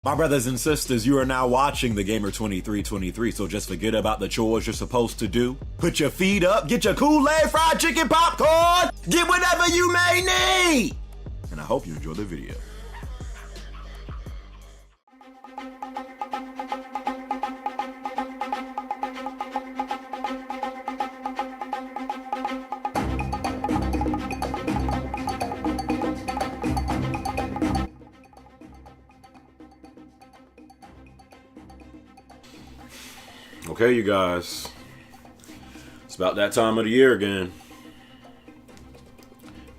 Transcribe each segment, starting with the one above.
My brothers and sisters, you are now watching the Gamer 2323, so just forget about the chores you're supposed to do. Put your feet up, get your Kool-Aid, fried chicken, popcorn, get whatever you may need! And I hope you enjoy the video. Okay, you guys, it's about that time of the year again.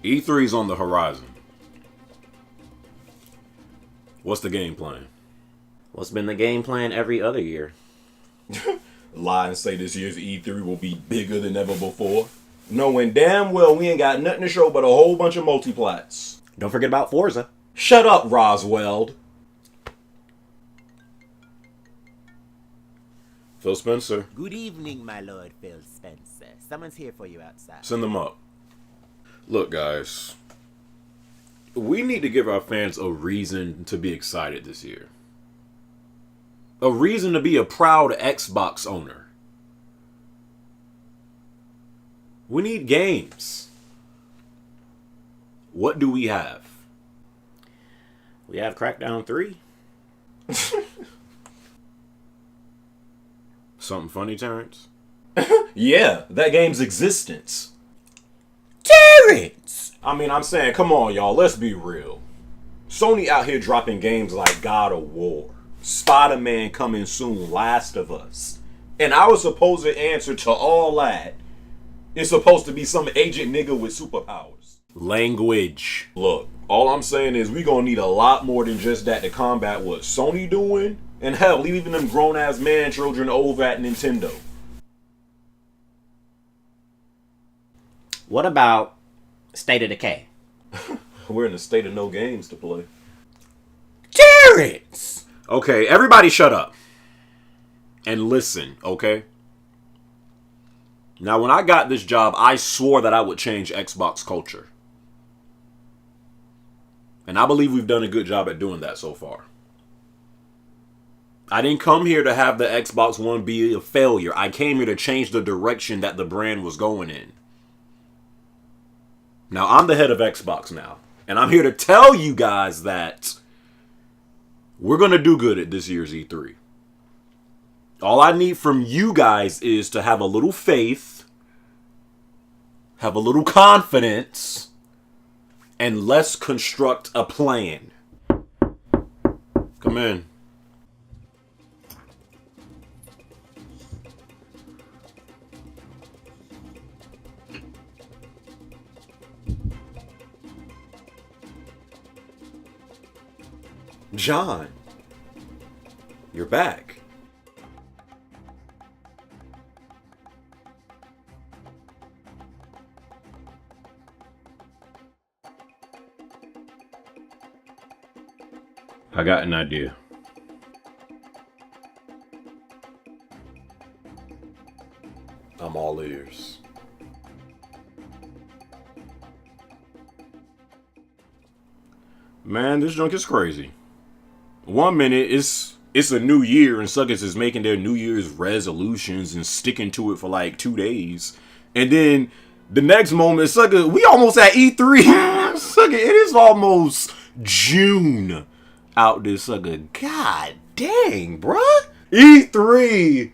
E3's on the horizon. What's the game plan? What's been the game plan every other year? Lie and say this year's E3 will be bigger than ever before, knowing damn well we ain't got nothing to show but a whole bunch of multiplats. Don't forget about Forza. Shut up, Roswell. Phil Spencer. Good evening, my lord Phil Spencer. Someone's here for you outside. Send them up. Look, guys, we need to give our fans a reason to be excited this year. A reason to be a proud Xbox owner. We need games. What do we have? We have Crackdown 3. Something funny, Terrence? Yeah, that game's existence. Terrence! I mean, I'm saying, come on, y'all, let's be real. Sony out here dropping games like God of War, Spider-Man coming soon, Last of Us. And our supposed answer to all that is supposed to be some agent nigga with superpowers. Language. Look, all I'm saying is we gonna need a lot more than just that to combat what Sony doing, and hell, leaving them grown-ass man children over at Nintendo. What about State of Decay? We're in a state of no games to play. Terrence! Okay, everybody shut up. And listen, okay? Now, when I got this job, I swore that I would change Xbox culture. And I believe we've done a good job at doing that so far. I didn't come here to have the Xbox One be a failure. I came here to change the direction that the brand was going in. Now, I'm the head of Xbox now. And I'm here to tell you guys that we're going to do good at this year's E3. All I need from you guys is to have a little faith, have a little confidence, and let's construct a plan. Come in. John, you're back. I got an idea. I'm all ears. Man, this junk is crazy. 1 minute it's a new year and suckers is making their New Year's resolutions and sticking to it for like 2 days. And then the next moment, sucker, we almost at E3. Sucker, it is almost June out this sucker. God dang, bruh. E3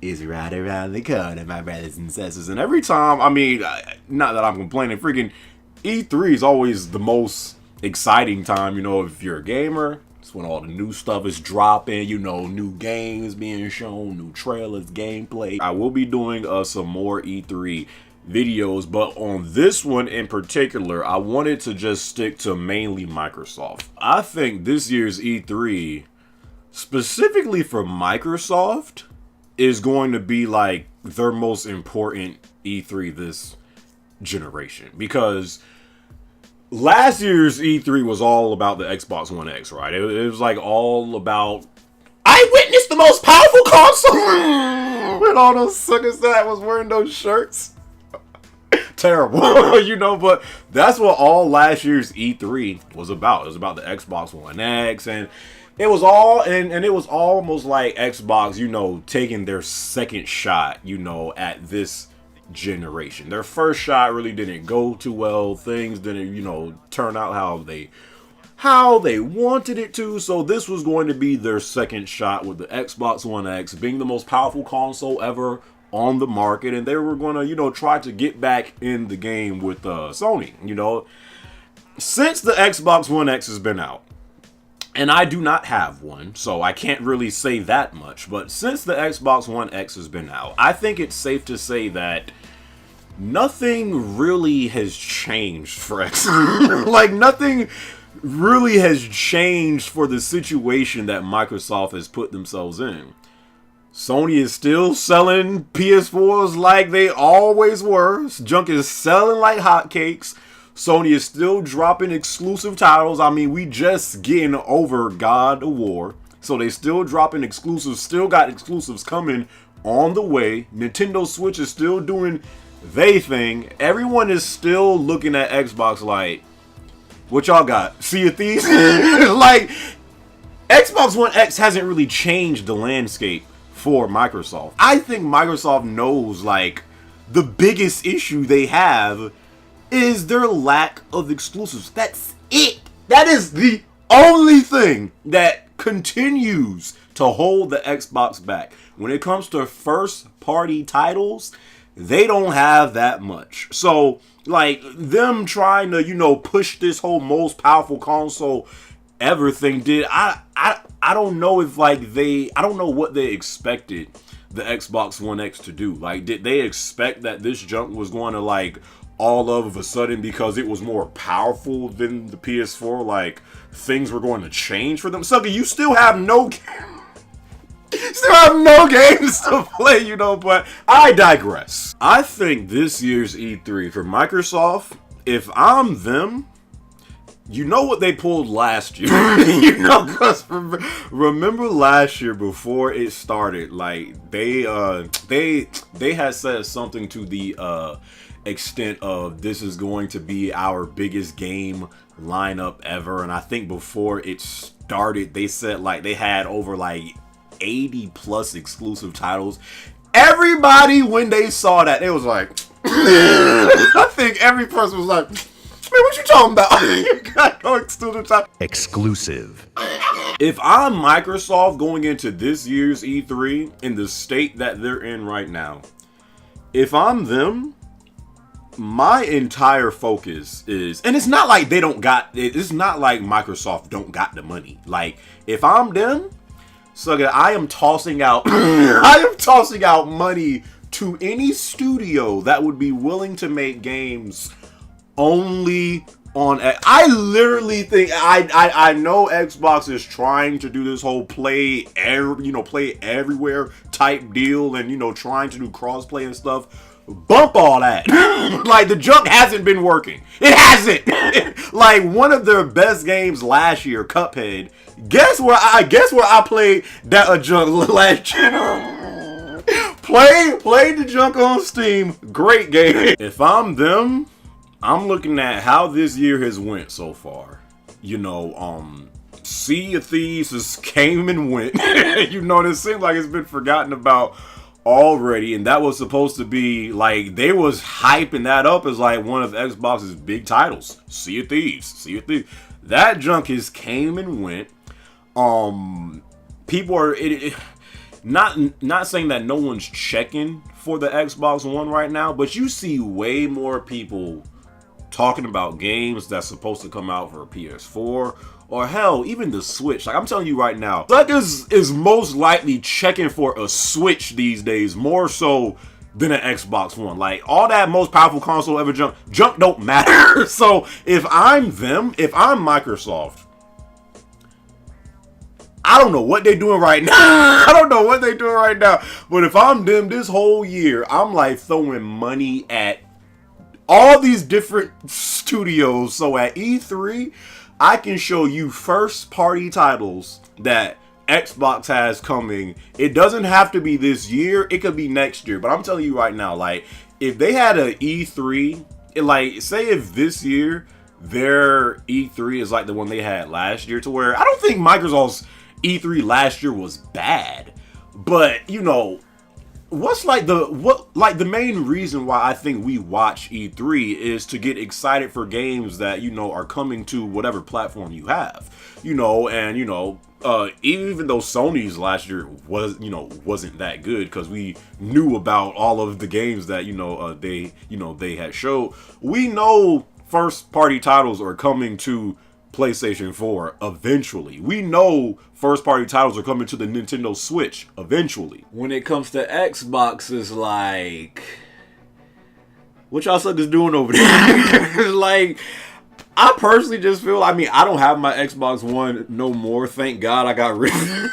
is right around the corner, my brothers and sisters. And every time, I mean, not that I'm complaining, freaking E3 is always the most exciting time, you know, if you're a gamer. It's when all the new stuff is dropping, you know, new games being shown, new trailers, gameplay. I will be doing some more E3 videos, but on this one in particular, I wanted to just stick to mainly Microsoft. I think this year's E3, specifically for Microsoft, is going to be like their most important E3 this generation, because last year's E3 was all about the Xbox One X, right? It was like all about, I witnessed the most powerful console with all those suckers that was wearing those shirts. Terrible, you know, but that's what all last year's E3 was about. It was about the Xbox One X, and It was all and it was almost like Xbox, taking their second shot, at this generation. Their first shot really didn't go too well. Things didn't, turn out how they wanted it to. So this was going to be their second shot with the Xbox One X being the most powerful console ever on the market, and they were going to, try to get back in the game with Sony. Since the Xbox One X has been out, and I do not have one, so I can't really say that much. But since the Xbox One X has been out, I think it's safe to say that nothing really has changed for X. Like, nothing really has changed for the situation that Microsoft has put themselves in. Sony is still selling PS4s like they always were. Junk is selling like hotcakes. Sony is still dropping exclusive titles. I mean, we just getting over God of War. So they still dropping exclusives. Still got exclusives coming on the way. Nintendo Switch is still doing they thing. Everyone is still looking at Xbox like, what y'all got? Sea of Thieves? Like, Xbox One X hasn't really changed the landscape for Microsoft. I think Microsoft knows, like, the biggest issue they have is their lack of exclusives. That's it. That is the only thing that continues to hold the Xbox back. When it comes to first party titles, they don't have that much. So, like, them trying to, push this whole most powerful console ever thing I don't know if, like, I don't know what they expected the Xbox One X to do. Like, did they expect that this junk was going to, like, all of a sudden, because it was more powerful than the PS4, like, things were going to change for them? Sucker, you still have no games to play, but I digress. I think this year's E3 for Microsoft, if I'm them, you know what they pulled last year? Because remember last year before it started, like, they had said something to the extent of, this is going to be our biggest game lineup ever. And I think before it started, they said, like, they had over, like, 80 plus exclusive titles. Everybody, when they saw that, it was like, I think every person was like, man, what you talking about? You got no exclusive title. Exclusive. If I'm Microsoft going into this year's E3 in the state that they're in right now, if I'm them, my entire focus is, and it's not like it's not like Microsoft don't got the money. Like, if I'm them, so I am tossing out money to any studio that would be willing to make games only on. I literally think I know Xbox is trying to do this whole play everywhere type deal, and trying to do crossplay and stuff. Bump all that. Like, the junk hasn't been working. It hasn't. Like, one of their best games last year, Cuphead. Guess where I played that junk last year. Played the junk on Steam. Great game. If I'm them, I'm looking at how this year has went so far. Sea of Thieves has came and went. It seems like it's been forgotten about already, and that was supposed to be, like, they was hyping that up as, like, one of Xbox's big titles. Sea of Thieves. That junk has came and went. People are not saying that no one's checking for the Xbox One right now, but you see way more people talking about games that's supposed to come out for PS4, or hell, even the Switch. Like, I'm telling you right now, suckers is most likely checking for a Switch these days, more so than an Xbox One. Like, all that most powerful console ever junk don't matter. So if I'm Microsoft, I don't know what they're doing right now. But if I'm them, this whole year, I'm like throwing money at all these different studios. So at E3, I can show you first party titles that Xbox has coming. It doesn't have to be this year. It could be next year. But I'm telling you right now, like, if they had an E3, like, say if this year their E3 is like the one they had last year, to where I don't think Microsoft's E3 last year was bad, but you know, the main reason why I think we watch E3 is to get excited for games that, you know, are coming to whatever platform you have, you know, and you know, even though Sony's last year wasn't that good because we knew about all of the games that they had showed. We know first party titles are coming to PlayStation 4 eventually. We know first party titles are coming to the Nintendo Switch eventually. When it comes to Xbox, it's like, what y'all suckers doing over there? Like, I personally just feel, I mean, I don't have my Xbox One no more. Thank God I got rid of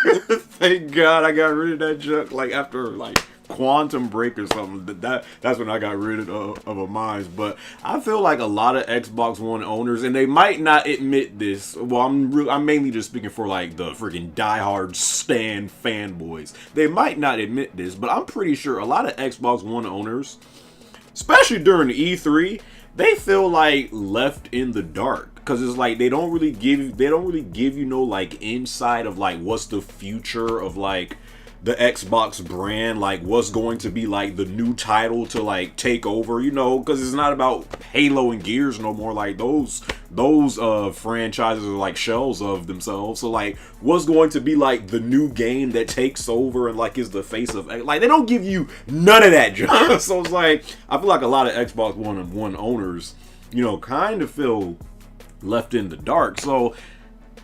it. Thank God I got rid of that junk, like, after, like, Quantum Break or something. That's when I got rid of a mine. But I feel like a lot of Xbox One owners, and they might not admit this. Well, I'm mainly just speaking for like the freaking diehard stan fanboys. They might not admit this, but I'm pretty sure a lot of Xbox One owners, especially during E3, they feel like left in the dark. Cause it's like they don't really give you no like insight of like what's the future of like the Xbox brand, like what's going to be like the new title to like take over, you know, because it's not about Halo and Gears no more. Like those franchises are like shells of themselves. So like what's going to be like the new game that takes over and like is the face of, like, they don't give you none of that junk. So it's like I feel like a lot of Xbox One owners, you know, kind of feel left in the dark. So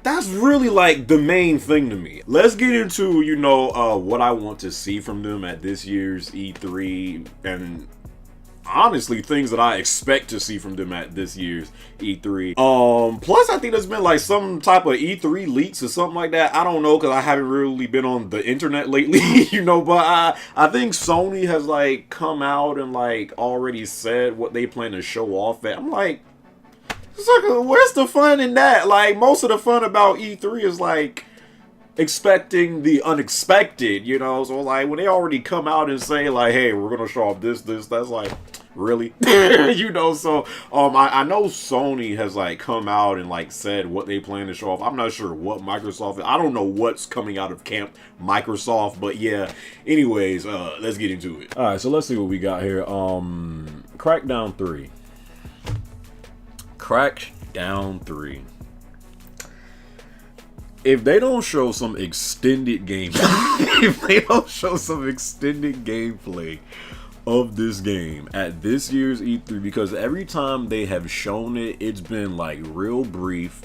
that's really like the main thing to me. Let's get into, you know, what I want to see from them at this year's E3, and honestly things that I expect to see from them at this year's E3. Plus I think there's been like some type of E3 leaks or something like that. I don't know, because I haven't really been on the internet lately, you know, but I think Sony has like come out and like already said what they plan to show off at. I'm like, where's the fun in that? Like, most of the fun about E3 is like expecting the unexpected, you know. So like when they already come out and say like, hey, we're gonna show off this, that's like, really? You know. So I know Sony has like come out and like said what they plan to show off. I'm not sure what Microsoft, I don't know what's coming out of Camp Microsoft, but yeah, anyways, let's get into it. All right, so let's see what we got here. Crackdown 3. Crackdown 3. If they don't show some extended gameplay, of this game at this year's E3, because every time they have shown it, it's been like real brief.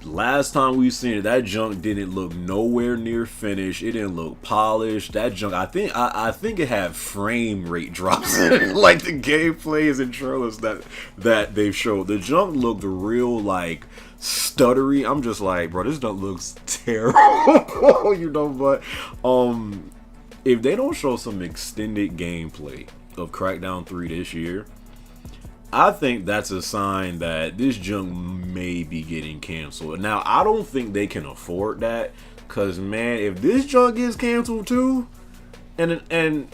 Last time we seen it, that junk didn't look nowhere near finished. It didn't look polished. That junk, I think it had frame rate drops like the gameplays and trailers that they've showed. The junk looked real like stuttery. I'm just like, bro, this junk looks terrible. You know, but if they don't show some extended gameplay of Crackdown 3 this year, I think that's a sign that this junk may be getting canceled. Now, I don't think they can afford that, because, man, if this junk gets canceled too, and again,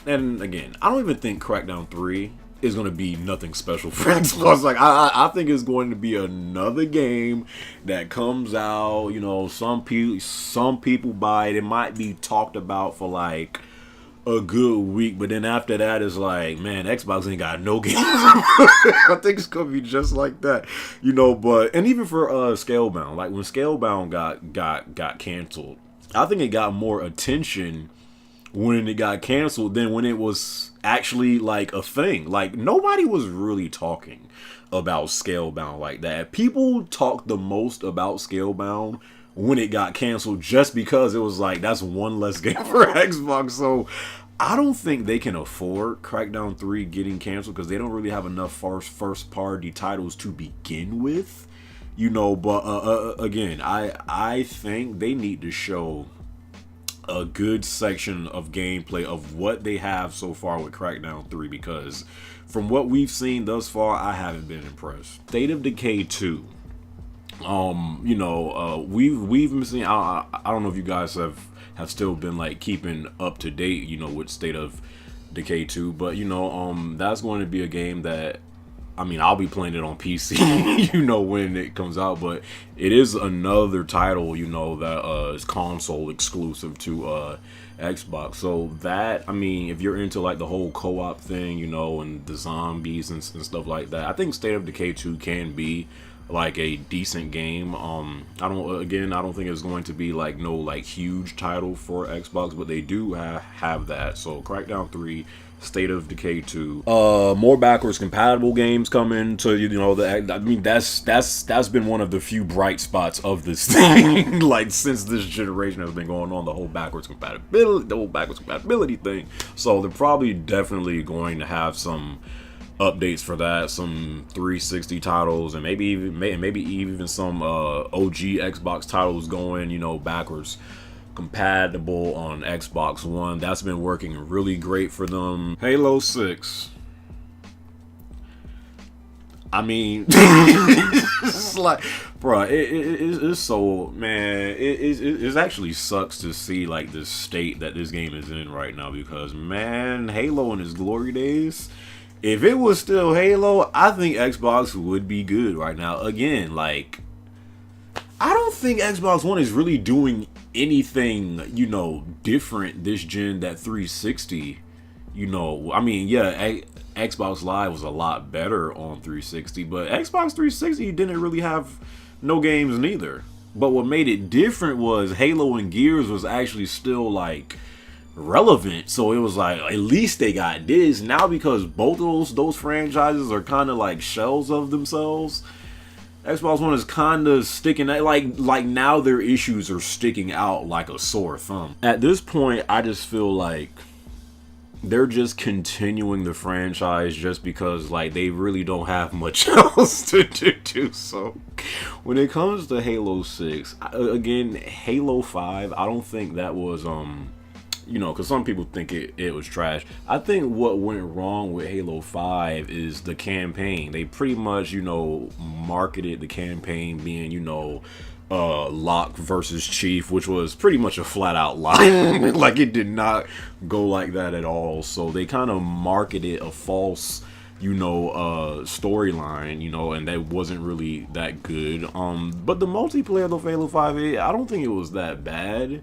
I don't even think Crackdown 3 is going to be nothing special for Xbox. Like, I think it's going to be another game that comes out, you know, some people buy it. It might be talked about for, like, a good week, but then after that it's like, man, Xbox ain't got no games. I think it's gonna be just like that, you know. But and even for Scalebound, like when Scalebound got canceled, I think it got more attention when it got canceled than when it was actually like a thing. Like nobody was really talking about Scalebound like that. People talked the most about Scalebound when it got canceled, just because it was like, that's one less game for Xbox. So I don't think they can afford Crackdown 3 getting canceled, because they don't really have enough first party titles to begin with, you know. But again, I think they need to show a good section of gameplay of what they have so far with Crackdown 3, because from what we've seen thus far, I haven't been impressed. State of Decay 2. You know, we've been seeing, I don't know if you guys have still been like keeping up to date, you know, with State of Decay 2, but you know, that's going to be a game that I mean, I'll be playing it on PC, you know, when it comes out, but it is another title, you know, that is console exclusive to Xbox. So that, I mean, if you're into like the whole co-op thing, you know, and the zombies and stuff like that, I think State of Decay 2 can be like a decent game. I don't think it's going to be like no like huge title for Xbox, but they do have that. So Crackdown 3, State of Decay 2, more backwards compatible games coming to, you know, I mean, that's been one of the few bright spots of this thing. Like, since this generation has been going on, the whole backwards compatibility thing. So they're probably definitely going to have some updates for that, some 360 titles, and maybe even some OG Xbox titles going, you know, backwards compatible on Xbox One. That's been working really great for them. Halo 6. I mean, it's like, bro, it's so, man, it actually sucks to see like the state that this game is in right now, because, man, Halo in its glory days, if it was still Halo, I think Xbox would be good right now. Again, like, I don't think Xbox One is really doing anything, you know, different this gen that 360, you know. I mean, yeah, Xbox Live was a lot better on 360, but Xbox 360 didn't really have no games neither. But what made it different was Halo and Gears was actually still like relevant, so it was like, at least they got this. Now, because both of those franchises are kind of like shells of themselves, Xbox One is kind of sticking out, like now their issues are sticking out like a sore thumb. At this point, I just feel like they're just continuing the franchise just because, like, they really don't have much else to do. So when it comes to Halo 6, again, Halo 5, I don't think that was you know, because some people think it was trash. I think what went wrong with Halo 5 is the campaign. They pretty much, you know, marketed the campaign being, you know, Locke versus Chief, which was pretty much a flat out lie. Like, it did not go like that at all. So they kind of marketed a false, you know, storyline, you know, and that wasn't really that good. But the multiplayer of Halo 5, I don't think it was that bad.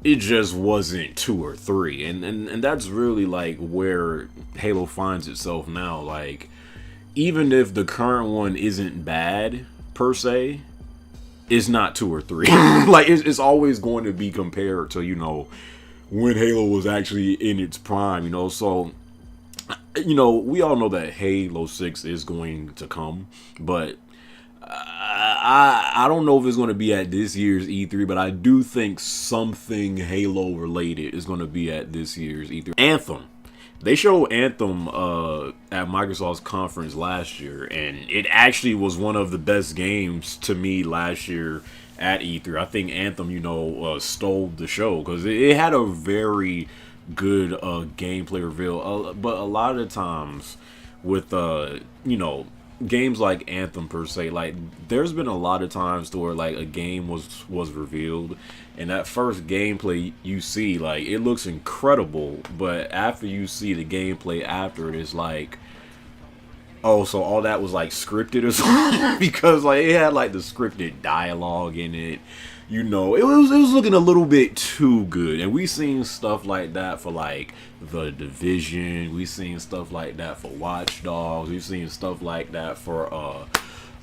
It just wasn't 2 or 3, and that's really like where Halo finds itself now. Like, even if the current one isn't bad per se, it's not 2 or 3. Like, it's always going to be compared to, you know, when Halo was actually in its prime, you know. So, you know, we all know that Halo 6 is going to come, but I don't know if it's going to be at this year's E3, but I do think something Halo related is going to be at this year's E3. Anthem. They showed Anthem at Microsoft's conference last year, and it actually was one of the best games to me last year at E3. I think Anthem, you know, stole the show because it had a very good gameplay reveal. But a lot of the times with, you know, games like Anthem per se, like, there's been a lot of times to where like a game was revealed, and that first gameplay you see, like, it looks incredible, but after you see the gameplay after it, it's like, oh, so all that was like scripted or something. Because like it had like the scripted dialogue in it, you know. It was looking a little bit too good. And we seen stuff like that for like The Division. We seen stuff like that for Watch Dogs. We've seen stuff like that for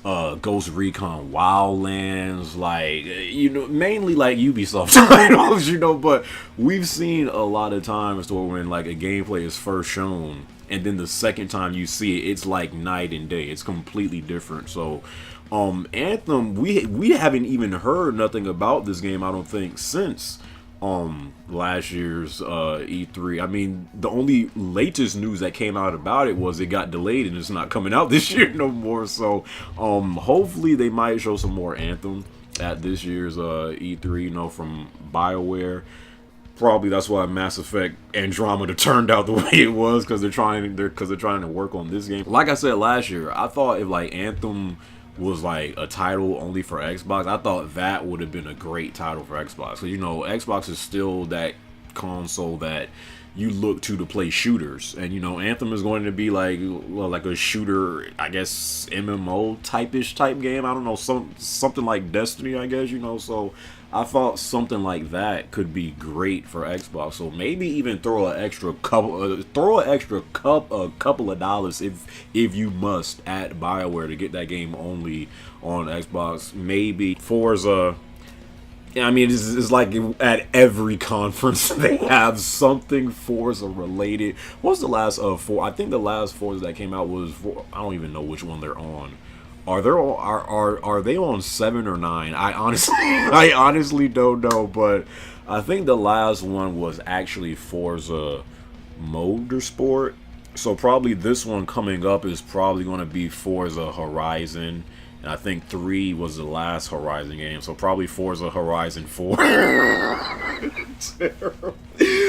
Ghost Recon Wildlands, like, you know, mainly like Ubisoft titles, you know. But we've seen a lot of times when like a gameplay is first shown, and then the second time you see it, it's like night and day. It's completely different. So Anthem, we haven't even heard nothing about this game, I don't think, since last year's E3. I mean, the only latest news that came out about it was it got delayed and it's not coming out this year no more. So hopefully they might show some more Anthem at this year's E3, you know, from BioWare. Probably that's why Mass Effect Andromeda turned out the way it was, because they're trying to work on this game. Like I said last year, I thought if like Anthem was like a title only for Xbox, I thought that would have been a great title for Xbox. So, you know, Xbox is still that console that you look to play shooters. And you know, Anthem is going to be like a shooter, I guess, MMO type game. I don't know, something like Destiny, I guess, you know. So I thought something like that could be great for Xbox. So maybe even throw a couple of dollars if you must at BioWare to get that game only on Xbox. Maybe Forza. I mean, it's like at every conference they have something Forza related. What's the last I think the last Forza that came out was I don't even know which one they're on. Are they on 7 or 9? I honestly don't know, but I think the last one was actually Forza Motorsport. So probably this one coming up is probably going to be Forza Horizon. And I think 3 was the last Horizon game, so probably Forza Horizon 4.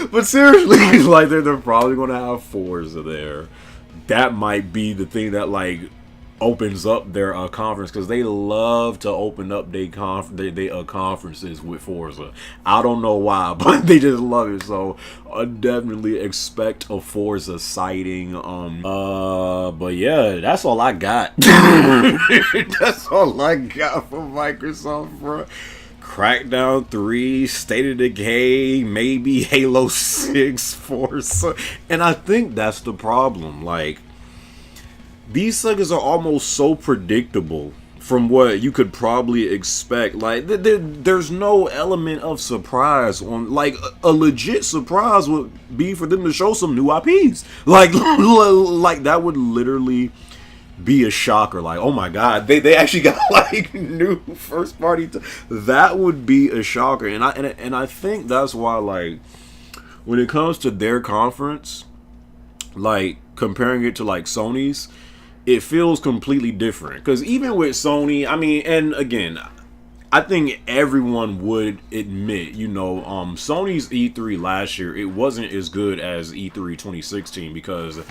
But seriously, like they're probably going to have Forza there. That might be the thing that like opens up their conference, because they love to open up their conferences with Forza. I don't know why, but they just love it. So I definitely expect a Forza sighting. But yeah, that's all I got. That's all I got from Microsoft, bro. Crackdown 3, State of Decay, maybe Halo 6, Forza. And I think that's the problem. Like, these suckers are almost so predictable from what you could probably expect. Like, there's no element of surprise on. Like, a legit surprise would be for them to show some new IPs. Like, like that would literally be a shocker. Like, oh my god, they actually got like new first party. That would be a shocker. And I think that's why, like, when it comes to their conference, like comparing it to like Sony's, it feels completely different. Because even with Sony, I mean, and again, I think everyone would admit, you know, Sony's E3 last year, it wasn't as good as E3 2016 because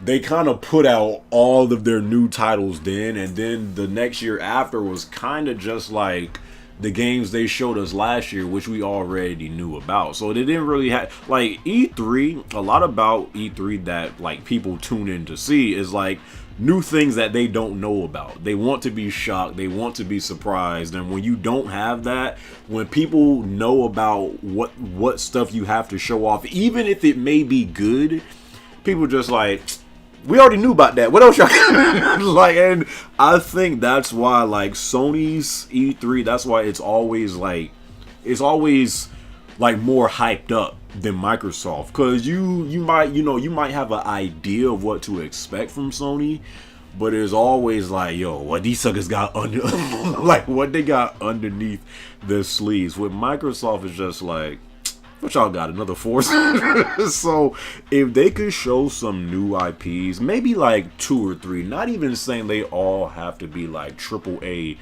they kind of put out all of their new titles then, and then the next year after was kind of just like the games they showed us last year, which we already knew about. So they didn't really have, like, E3, a lot about E3 that, like, people tune in to see is, like, new things that they don't know about. They want to be shocked. They want to be surprised. And when you don't have that, when people know about what stuff you have to show off, even if it may be good, people just like, we already knew about that. What else y'all like? And I think that's why, like, Sony's E3, that's why it's always like more hyped up than Microsoft, because you might have an idea of what to expect from Sony, but it's always like, yo, what these suckers got under like what they got underneath their sleeves. With Microsoft, it's just like, what y'all got, another Forza? So if they could show some new IPs, maybe like 2 or 3, not even saying they all have to be like AAA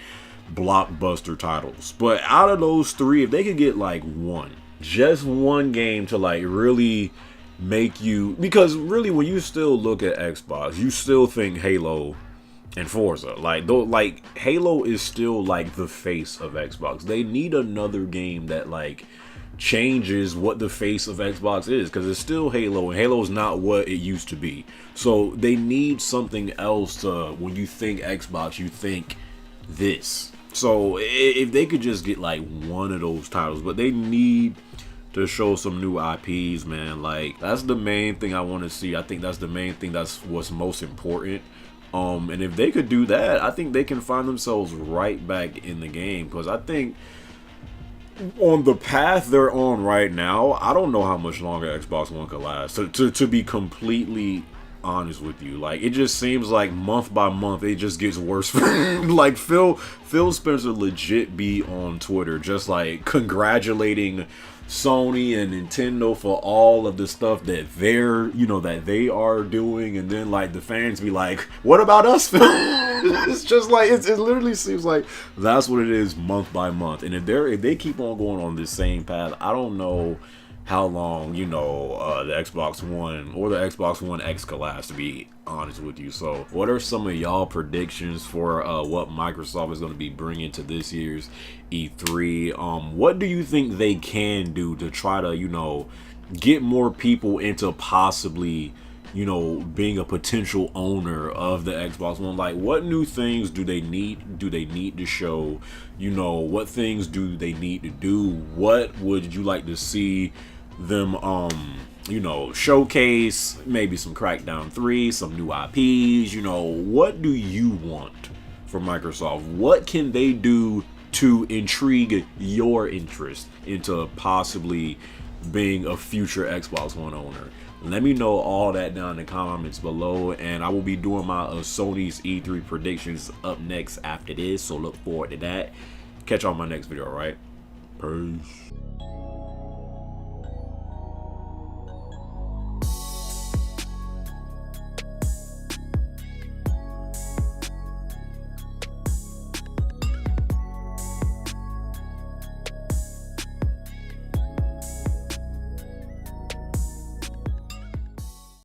blockbuster titles, but out of those 3, if they could get like just one game to like really make you, because really when you still look at Xbox, you still think Halo and Forza. Like, though, like Halo is still like the face of Xbox. They need another game that like changes what the face of Xbox is, because it's still Halo, and Halo's not what it used to be. So they need something else to, when you think Xbox, you think this. So if they could just get like one of those titles, but they need to show some new IPs, man. Like, that's the main thing I want to see. I think that's the main thing. That's what's most important. And if they could do that, I think they can find themselves right back in the game, because I think on the path they're on right now, I don't know how much longer Xbox One could last. To be completely honest with you, like, it just seems like month by month it just gets worse. Like Phil Spencer legit be on Twitter just like congratulating Sony and Nintendo for all of the stuff that they are doing, and then like the fans be like, what about us, Phil? It's just like it literally seems like that's what it is month by month. And if they keep on going on this same path, I don't know how long, you know, the Xbox One or the Xbox One X could last, to be honest with you. So what are some of y'all predictions for what Microsoft is going to be bringing to this year's E3? What do you think they can do to try to, you know, get more people into possibly, you know, being a potential owner of the Xbox One? Like, what new things do they need to show? You know, what things do they need to do? What would you like to see them you know, showcase? Maybe some Crackdown 3, some new IPs. You know, what do you want from Microsoft? What can they do to intrigue your interest into possibly being a future Xbox One owner? Let me know all that down in the comments below, and I will be doing my Sony's E3 predictions up next after this, so look forward to that. Catch you on my next video, all right? Peace.